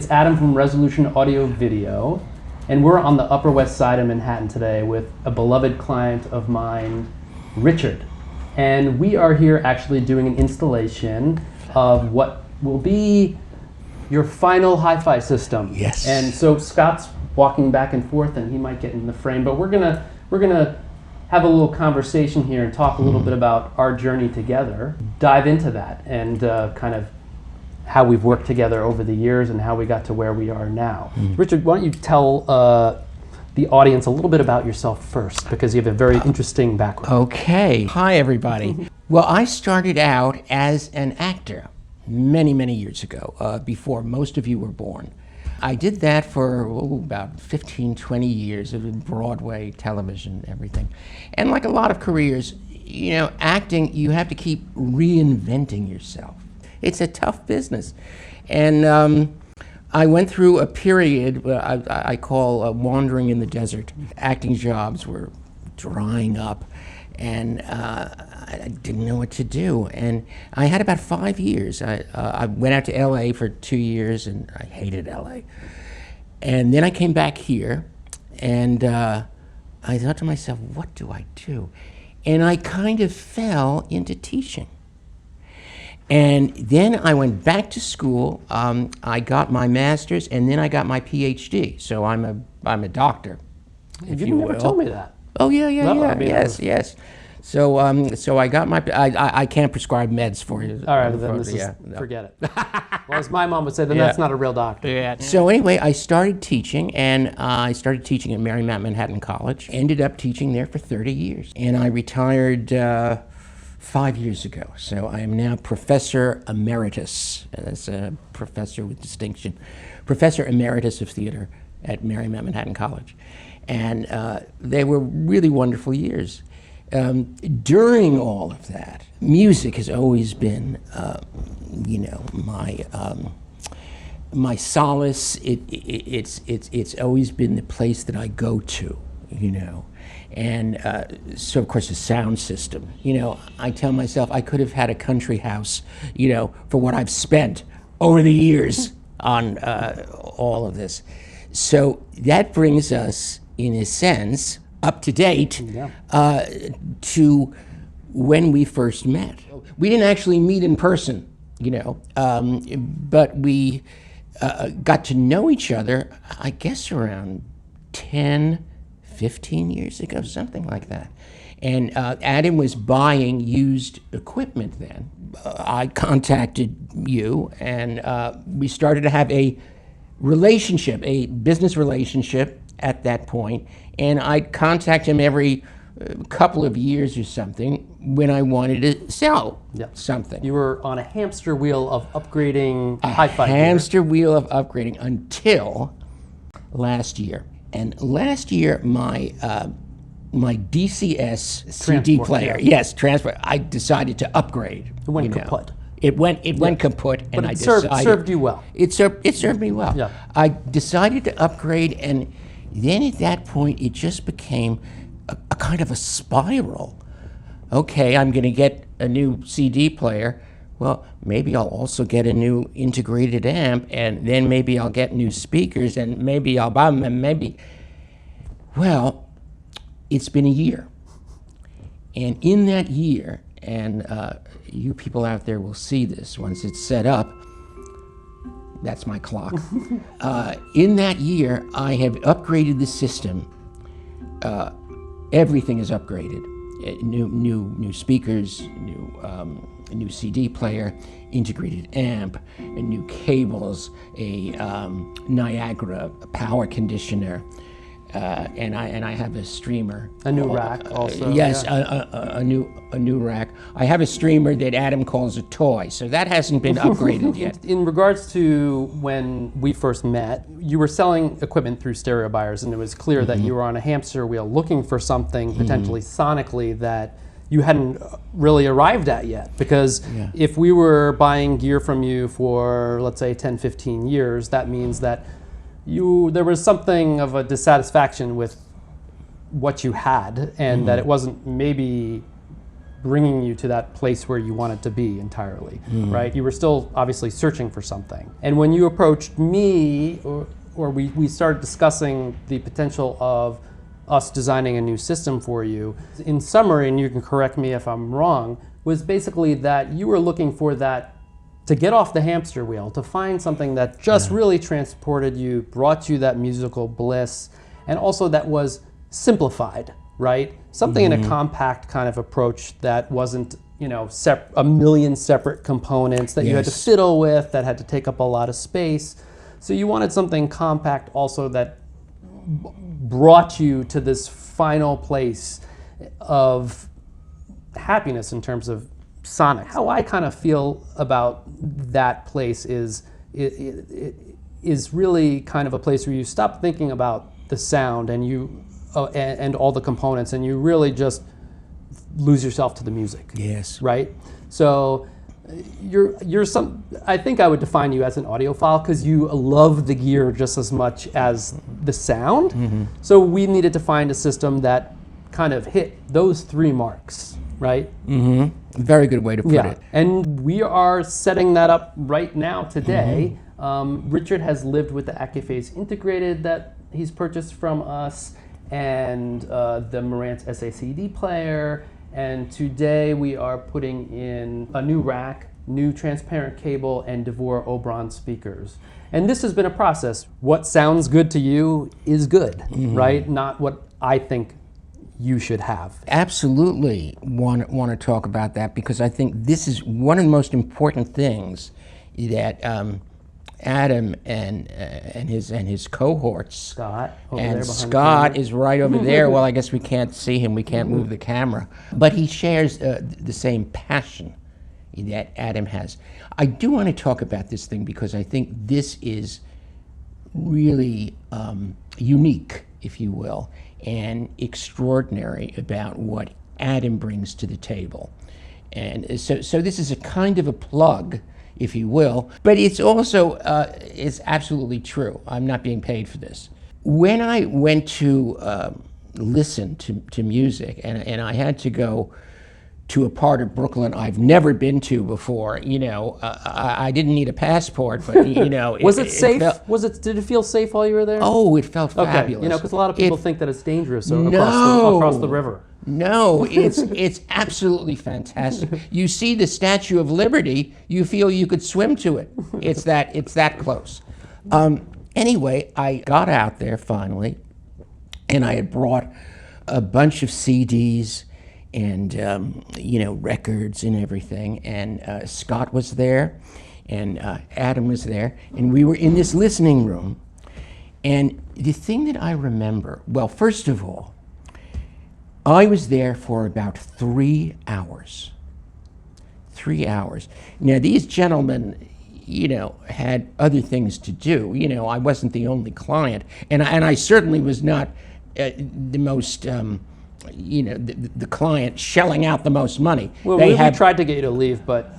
Adam from Resolution Audio Video, and we're on the Upper West Side of Manhattan today with a beloved client of mine, Richard. And we are here actually doing an installation of what will be your final HiFi system. Yes. And so Scott's walking back and forth, and he might get in the frame, but we're gonna have a little conversation here and talk a little bit about our journey together, dive into that, and kind of how we've worked together over the years and how we got to where we are now. Richard, why don't you tell the audience a little bit about yourself first, because you have a very interesting background. Okay. Hi, everybody. Well, I started out as an actor many, many years ago, before most of you were born. I did that for about 15, 20 years of Broadway, television, everything. And like a lot of careers, you know, acting, you have to keep reinventing yourself. It's a tough business. And I went through a period I call wandering in the desert. Acting jobs were drying up, and I didn't know what to do. And I had about 5 years. I went out to LA for 2 years, and I hated LA. And then I came back here, and I thought to myself, what do I do? And I kind of fell into teaching. And then I went back to school. I got my master's, and then I got my PhD. So I'm a doctor, if you will. You never told me that. Oh yeah, No, I mean, yes. So so I got my. I can't prescribe meds for you. All right, then forget it. Well, as my mom would say, then that's not a real doctor. Yeah. So anyway, I started teaching, and I started teaching at Marymount Manhattan College. Ended up teaching there for 30 years, and I retired 5 years ago. So I am now Professor Emeritus. That's a professor with distinction. Professor Emeritus of Theater at Marymount Manhattan College. And they were really wonderful years. During all of that, music has always been, you know, my solace. It's always been the place that I go to, you know. And so, of course, the sound system. You know, I tell myself I could have had a country house, you know, for what I've spent over the years on all of this. So that brings us, in a sense, up to date to when we first met. We didn't actually meet in person, you know, but we got to know each other, I guess, around 10, 15 years ago, something like that. And Adam was buying used equipment then. I contacted you, and we started to have a relationship, a business relationship at that point. And I'd contact him every couple of years or something when I wanted to sell something. You were on a hamster wheel of upgrading HiFi. Hamster wheel of upgrading until last year. And last year, my DCS CD player, transport, I decided to upgrade. It went kaput. It went kaput, and I decided it served you well. It served me well. Yeah. I decided to upgrade, and then at that point, it just became a kind of a spiral. Okay, I'm going to get a new CD player. Well, maybe I'll also get a new integrated amp, and then maybe I'll get new speakers, and maybe I'll buy them, and maybe. Well, it's been a year. And in that year, and you people out there will see this once it's set up, that's my clock. In that year, I have upgraded the system. Everything is upgraded. New speakers, new CD player, integrated amp, new cables, a Niagara power conditioner, and I have a streamer. A new rack also. Yes, a new rack. I have a streamer that Adam calls a toy, so that hasn't been upgraded yet. In regards to when we first met, you were selling equipment through StereoBuyers, and it was clear that you were on a hamster wheel looking for something potentially sonically that you hadn't really arrived at yet. Because if we were buying gear from you for, let's say, 10, 15 years, that means that there was something of a dissatisfaction with what you had, and that it wasn't maybe bringing you to that place where you want it to be entirely, right? You were still obviously searching for something. And when you approached me, or we started discussing the potential of us designing a new system for you, in summary, and you can correct me if I'm wrong, was basically that you were looking for that, to get off the hamster wheel, to find something that just really transported you, brought you that musical bliss, and also that was simplified, right? Something in a compact kind of approach that wasn't, a million separate components that you had to fiddle with, that had to take up a lot of space. So you wanted something compact also that brought you to this final place of happiness in terms of sonic. How I kind of feel about that place is really kind of a place where you stop thinking about the sound and you and all the components, and you really just lose yourself to the music. Yes. Right? So I think I would define you as an audiophile because you love the gear just as much as the sound. So we needed to find a system that kind of hit those three marks, right? Very good way to put it. And we are setting that up right now today. Richard has lived with the Accuphase integrated that he's purchased from us, and the Marantz SACD player. And today we are putting in a new rack, new transparent cable, and DeVore Oberon speakers. And this has been a process. What sounds good to you is good, right? Not what I think you should have. Absolutely want to talk about that, because I think this is one of the most important things that Adam and his cohorts. Scott over there behind Scott is right over there. Well, I guess we can't see him. We can't move the camera. But he shares the same passion that Adam has. I do want to talk about this thing because I think this is really unique, if you will, and extraordinary about what Adam brings to the table. And so this is a kind of a plug, if you will, but it's also, it's absolutely true. I'm not being paid for this. When I went to listen to music, and I had to go to a part of Brooklyn I've never been to before, I didn't need a passport, but was it safe? Did it feel safe while you were there? Oh, it felt fabulous. Because a lot of people think that it's dangerous across the river. No, it's absolutely fantastic. You see the Statue of Liberty, you feel you could swim to it. It's that close. Anyway, I got out there finally, and I had brought a bunch of CDs and records and everything. And Scott was there, and Adam was there, and we were in this listening room. And the thing that I remember, well, first of all, I was there for about 3 hours. 3 hours. Now, these gentlemen, had other things to do. I wasn't the only client, and I certainly was not the most, the client shelling out the most money. Well, we tried to get you to leave, but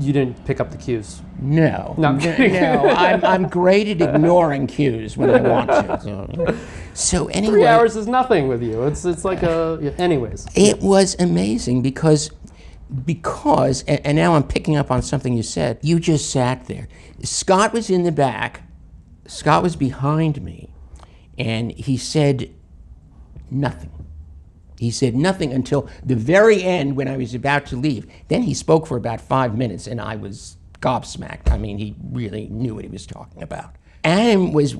you didn't pick up the cues. No, I'm kidding. No, I'm great at ignoring cues when I want to. So anyway, 3 hours is nothing with you. It's like anyways. It was amazing because, and now I'm picking up on something you said. You just sat there. Scott was in the back. Scott was behind me, and he said nothing. He said nothing until the very end when I was about to leave. Then he spoke for about 5 minutes, and I was gobsmacked. I mean, he really knew what he was talking about. Adam was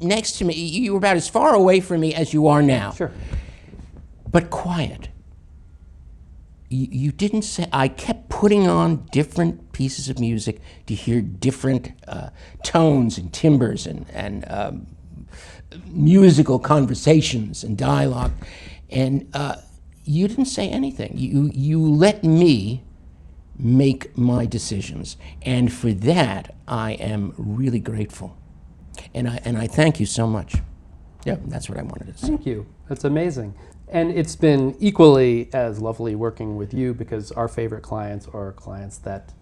next to me. You were about as far away from me as you are now. Sure. But quiet. You didn't say. I kept putting on different pieces of music to hear different tones and timbres and musical conversations and dialogue. And you didn't say anything. You let me make my decisions. And for that, I am really grateful. And I thank you so much. Yeah, that's what I wanted to say. Thank you. That's amazing. And it's been equally as lovely working with you, because our favorite clients are clients that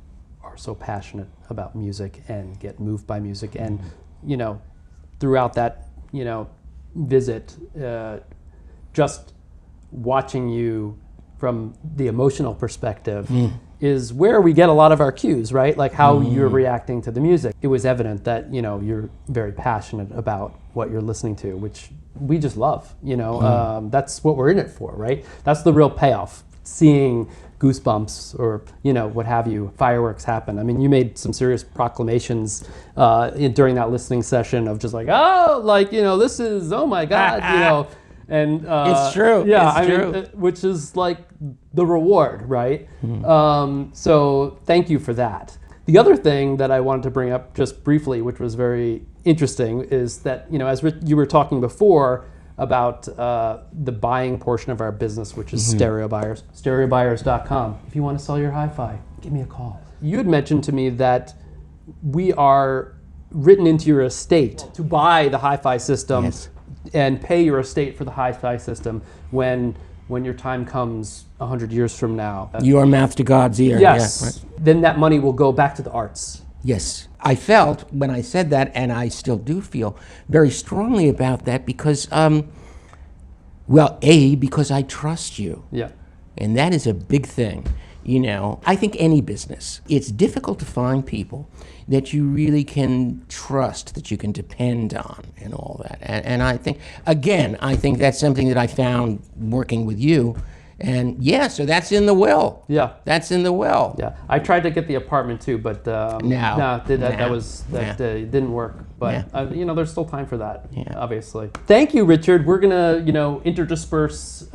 are so passionate about music and get moved by music. And, throughout that, visit, just watching you from the emotional perspective is where we get a lot of our cues, right? Like how you're reacting to the music. It was evident that, you're very passionate about what you're listening to, which we just love, that's what we're in it for, right? That's the real payoff, seeing goosebumps or, what have you, fireworks happen. I mean, you made some serious proclamations during that listening session of just like, this is, oh my God, and it's true. Yeah, it's true. Which is like the reward, right? So thank you for that. The other thing that I wanted to bring up just briefly, which was very interesting, is that, as you were talking before about the buying portion of our business, which is StereoBuyers, StereoBuyers.com. If you want to sell your hi-fi, give me a call. You had mentioned to me that we are written into your estate to buy the hi-fi system. Yes. And pay your estate for the hi-fi system when your time comes 100 years from now. Your mouth to God's ear. Yes. Yeah, right. Then that money will go back to the arts. Yes. I felt when I said that, and I still do feel very strongly about that because, because I trust you. Yeah. And that is a big thing. I think any business, it's difficult to find people that you really can trust, that you can depend on and all that. And I think that's something that I found working with you. And so that's in the will. Yeah. That's in the will. Yeah. I tried to get the apartment too, but that didn't work. But there's still time for that, obviously. Thank you, Richard. We're gonna, interdisperse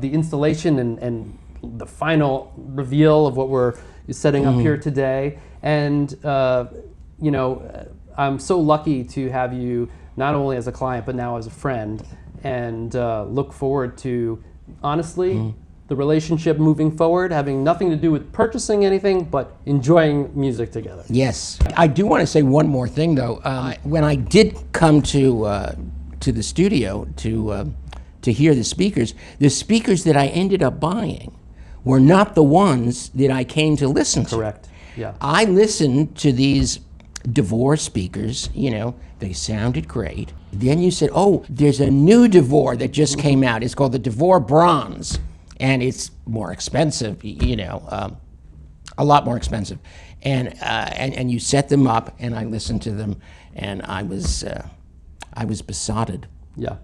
the installation and the final reveal of what we're setting up here today. And, I'm so lucky to have you not only as a client, but now as a friend, and look forward to, honestly, the relationship moving forward, having nothing to do with purchasing anything, but enjoying music together. Yes. I do want to say one more thing, though. When I did come to the studio to hear the speakers that I ended up buying were not the ones that I came to listen to. Correct. Yeah. I listened to these DeVore speakers, they sounded great. Then you said, there's a new DeVore that just came out. It's called the DeVore Bronze, and it's more expensive, a lot more expensive. And you set them up, and I listened to them, and I was besotted. Yeah,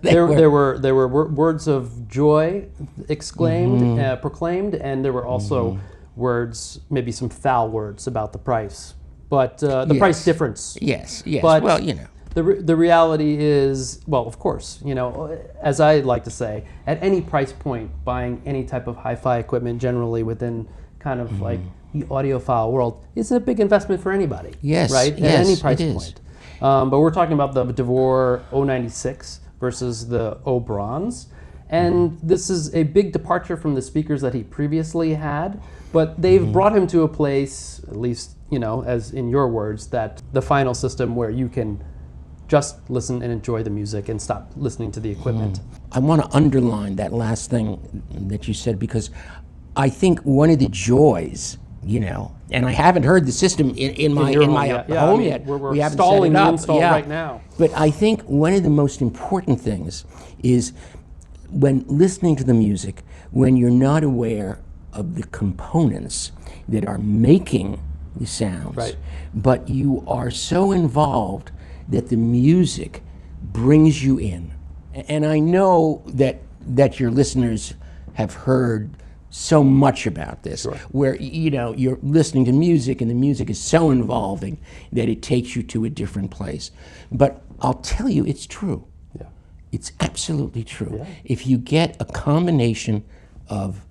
there were words of joy exclaimed, proclaimed, and there were also words, maybe some foul words about the price, but the price difference. Yes. But well, the reality is, well, of course, as I like to say, at any price point, buying any type of hi-fi equipment, generally within kind of like the audiophile world, is a big investment for anybody. Yes, right. Yes, at any price it point. But we're talking about the DeVore 096 versus the 0 Bronze. And this is a big departure from the speakers that he previously had, but they've brought him to a place, at least, as in your words, that the final system where you can just listen and enjoy the music and stop listening to the equipment. I want to underline that last thing that you said, because I think one of the joys, and I haven't heard the system in my home yet. We're we haven't installing set it the up. install right now. But I think one of the most important things is when listening to the music, when you're not aware of the components that are making the sounds, right, but you are so involved that the music brings you in. And I know that your listeners have heard so much about this, sure, where you're listening to music and the music is so involving that it takes you to a different place. But I'll tell you, it's true. Yeah. It's absolutely true. Yeah. If you get a combination of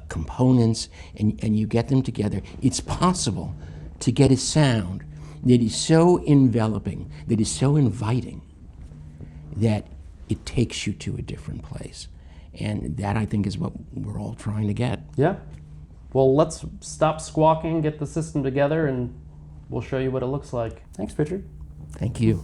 components and you get them together, it's possible to get a sound that is so enveloping, that is so inviting, that it takes you to a different place. And that, I think, is what we're all trying to get. Yeah. Well, let's stop squawking, get the system together, and we'll show you what it looks like. Thanks, Richard. Thank you.